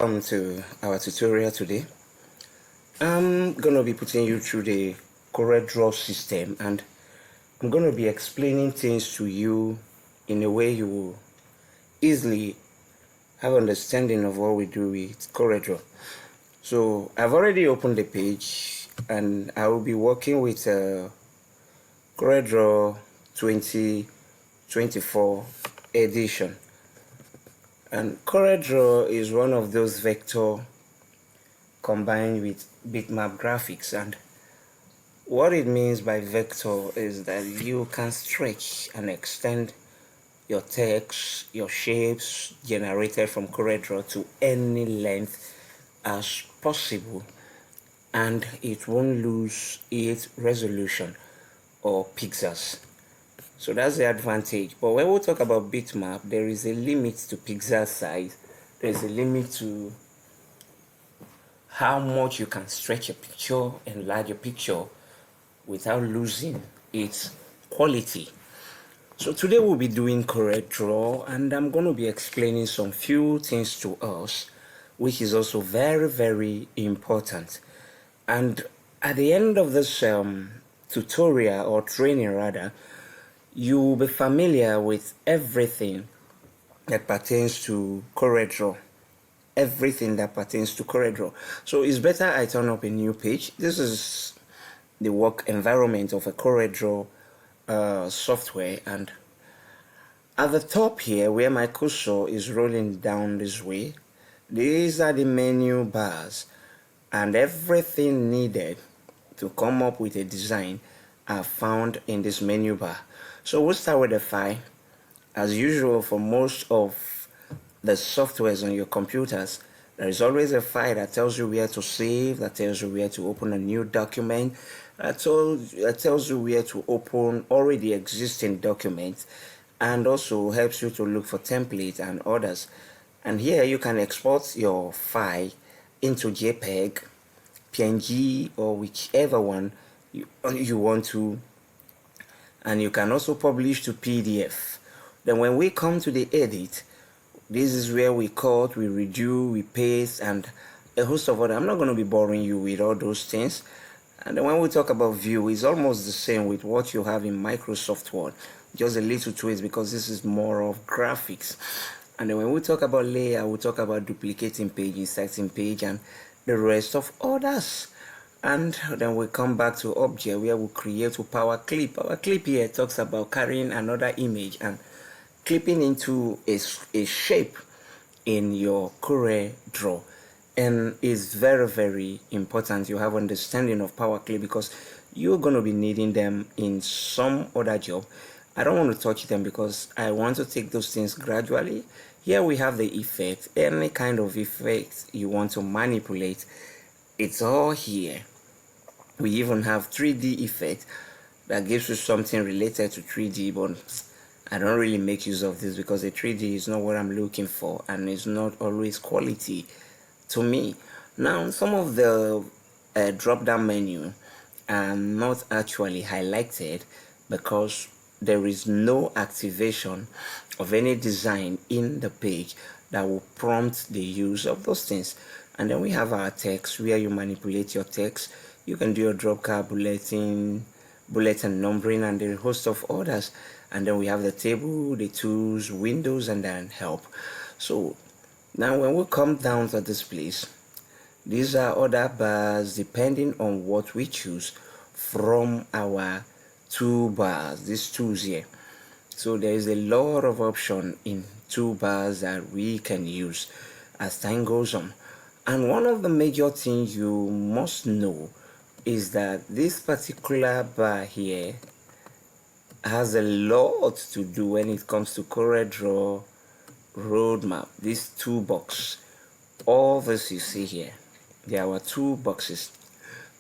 Welcome to our tutorial today. I'm going to be putting you through the CorelDraw system, and I'm going to be explaining things to you in a way you will easily have understanding of what we do with CorelDraw. So I've already opened the page and I will be working with CorelDraw 2024 edition. And CorelDraw is one of those vector combined with bitmap graphics, and what it means by vector is that you can stretch and extend your text, your shapes generated from CorelDraw to any length as possible, and it won't lose its resolution or pixels. So that's the advantage. But when we talk about bitmap, there is a limit to pixel size. There's a limit to how much you can stretch a picture, enlarge a picture without losing its quality. So today we'll be doing CorelDraw, and I'm going to be explaining some few things to us, which is also very, very important. And at the end of this tutorial or training rather, you will be familiar with everything that pertains to CorelDraw. Everything that pertains to CorelDraw. So it's better I turn up a new page. This is the work environment of a CorelDraw software, and at the top here where my cursor is rolling down this way, these are the menu bars, and everything needed to come up with a design are found in this menu bar. So we'll start with the file. As usual for most of the softwares on your computers, there is always a file that tells you where to save, that tells you where to open a new document, that tells you where to open already existing documents, and also helps you to look for templates and others. And here you can export your file into JPEG, PNG, or whichever one you want to, and you can also publish to PDF. Then when we come to the edit, this is where we cut, we redo, we paste, and a host of other. I'm not going to be boring you with all those things. And then when we talk about view, it's almost the same with what you have in Microsoft Word, just a little twist because this is more of graphics. And then when we talk about layer, we talk about duplicating page, inserting page, and the rest of others. And then we come back to object where we create a power clip. Our clip here talks about carrying another image and clipping into a shape in your CorelDraw. And it's very, very important you have understanding of power clip because you're going to be needing them in some other job. I don't want to touch them because I want to take those things gradually. Here we have the effect. Any kind of effect you want to manipulate, it's all here. We even have 3D effect that gives you something related to 3D, but I don't really make use of this because the 3D is not what I'm looking for, and it's not always quality to me. Now, some of the drop-down menu are not actually highlighted because there is no activation of any design in the page that will prompt the use of those things. And then we have our text where you manipulate your text. You can do your drop card, bulletin numbering, and a host of others. And then we have the table, the tools, windows, and then help. So now when we come down to this place, these are other bars depending on what we choose from our toolbars, these tools here. So there is a lot of option in toolbars that we can use as time goes on. And one of the major things you must know is that this particular bar here has a lot to do when it comes to CorelDraw roadmap. This toolbox, all this you see here, they are our toolboxes.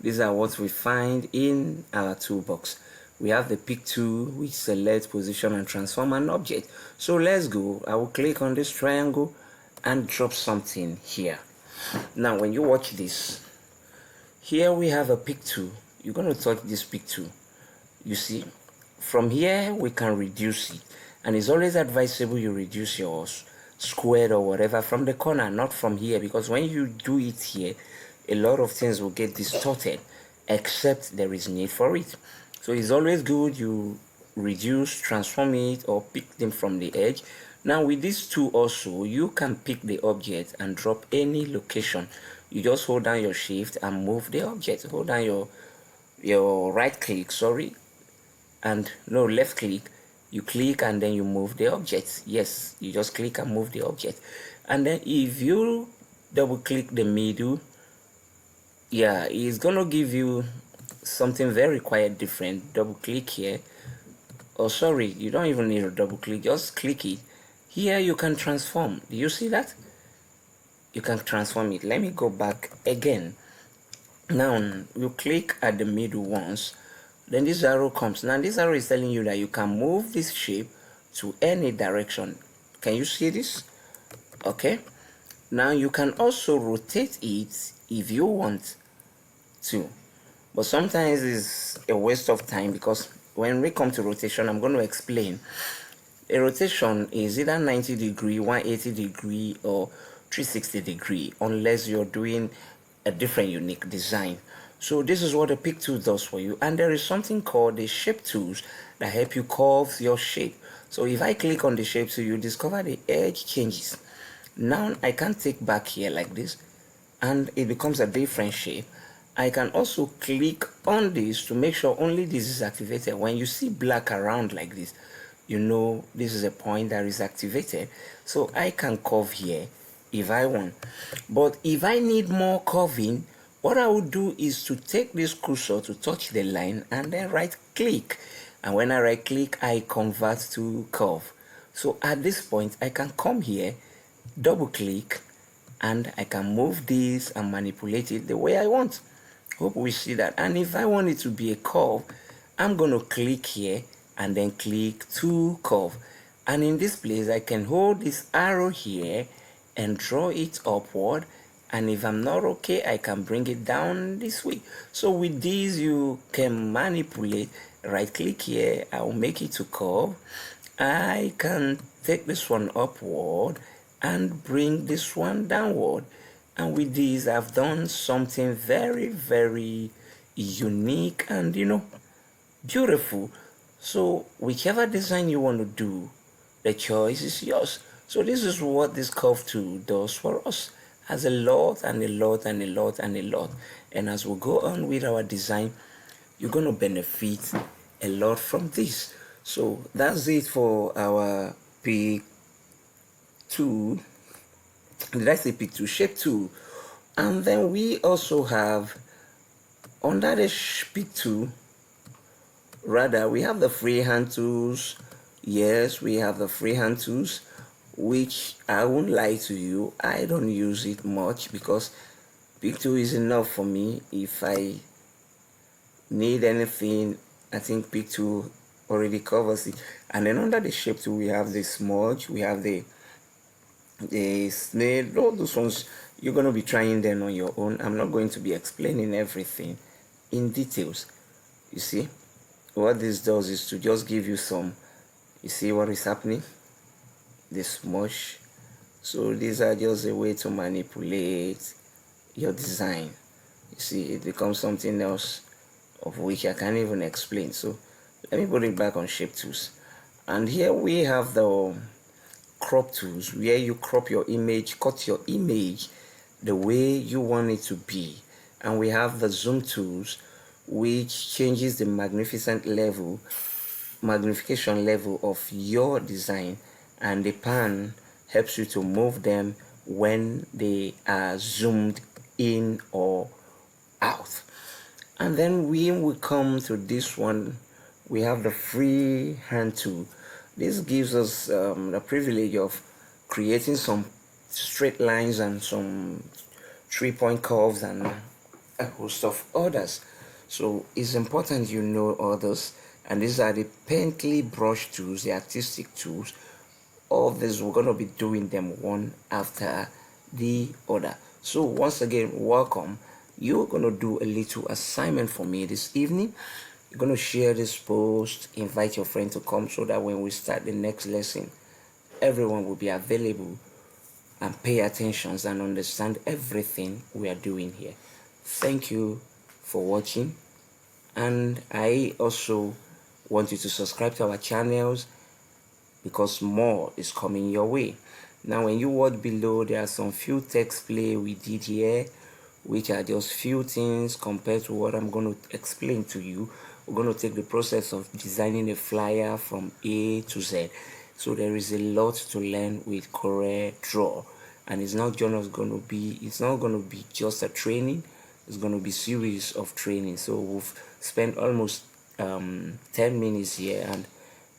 These are what we find in our toolbox. We have the pick tool, which selects, position, and transform an object. So let's go. I will click on this triangle and drop something here. Now when you watch this, here we have a pick tool. You're going to touch this pick tool. You see, from here we can reduce it, and it's always advisable you reduce yours squared or whatever from the corner, not from here, because when you do it here, a lot of things will get distorted, except there is need for it. So it's always good you reduce, transform it, or pick them from the edge. Now with these two also, you can pick the object and drop any location. You just hold down your shift and move the object. Hold down your right click, sorry, and no, left click. You click and then you move the object. Yes, you just click and move the object. And then if you double click the middle, yeah, it's gonna give you something very quite different. Double click here. Oh, sorry, you don't even need to double click, just click it. Here you can transform. Do you see that? You can transform it. Let me go back again. Now you click at the middle once, then this arrow comes. Now this arrow is telling you that you can move this shape to any direction. Can you see this? Okay, now you can also rotate it if you want to, but sometimes it's a waste of time, because when we come to rotation, I'm going to explain. A rotation is either 90 degree, 180 degree, or 360 degree, unless you're doing a different unique design. So this is what the pick tool does for you. And there is something called the shape tools that help you curve your shape. So if I click on the shape tool, you discover the edge changes. Now I can take back here like this, and it becomes a different shape. I can also click on this to make sure only this is activated. When you see black around like this, you know this is a point that is activated. So I can curve here if I want. But if I need more curving, what I would do is to take this cursor to touch the line and then right click. And when I right click, I convert to curve. So at this point, I can come here, double click, and I can move this and manipulate it the way I want. Hope we see that. And if I want it to be a curve, I'm going to click here and then click to curve. And in this place, I can hold this arrow here and draw it upward. And if I'm not okay, I can bring it down this way. So with these, you can manipulate. Right click here, I'll make it to curve. I can take this one upward and bring this one downward. And with these, I've done something very, very unique and, beautiful. So whichever design you want to do, the choice is yours. So this is what this curve tool does for us. Has a lot and a lot and a lot and a lot. And as we go on with our design, you're going to benefit a lot from this. So that's it for our pick tool. Did I say pick tool? Shape tool. And then we also have under the pick tool, rather, we have the freehand tools. Yes, we have the freehand tools, which I won't lie to you, I don't use it much because pick tool is enough for me. If I need anything, I think pick tool already covers it. And then under the shape tool, we have the smudge, we have the snail. All those ones you're going to be trying them on your own. I'm not going to be explaining everything in details. You see, what this does is to just give you some, you see what is happening, the smudge. So these are just a way to manipulate your design. You see, it becomes something else of which I can't even explain. So let me put it back on shape tools. And here we have the crop tools, where you crop your image, cut your image the way you want it to be. And we have the zoom tools, which changes the magnification level of your design, and the pan helps you to move them when they are zoomed in or out. And then when we come to this one, we have the freehand tool. This gives us the privilege of creating some straight lines and some 3-point curves and a host of others. So it's important you know others. And these are the painterly brush tools, the artistic tools. All of this, we're going to be doing them one after the other. So once again, welcome. You're going to do a little assignment for me this evening. You're going to share this post, invite your friend to come, so that when we start the next lesson, everyone will be available and pay attention and understand everything we are doing here. Thank you for watching, and I also want you to subscribe to our channels because more is coming your way. Now when you watch below, there are some few text play we did here, which are just few things compared to what I'm going to explain to you. We're going to take the process of designing a flyer from A to Z. So there is a lot to learn with CorelDraw, and it's not going to be just a training. It's going to be series of training. So we've spent almost 10 minutes here, and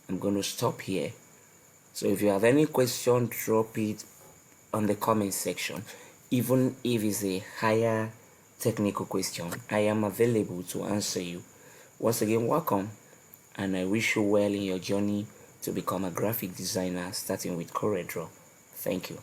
I'm going to stop here. So if you have any question, drop it on the comment section. Even if it's a higher technical question, I am available to answer you. Once again, welcome, and I wish you well in your journey to become a graphic designer starting with CorelDraw. Thank you.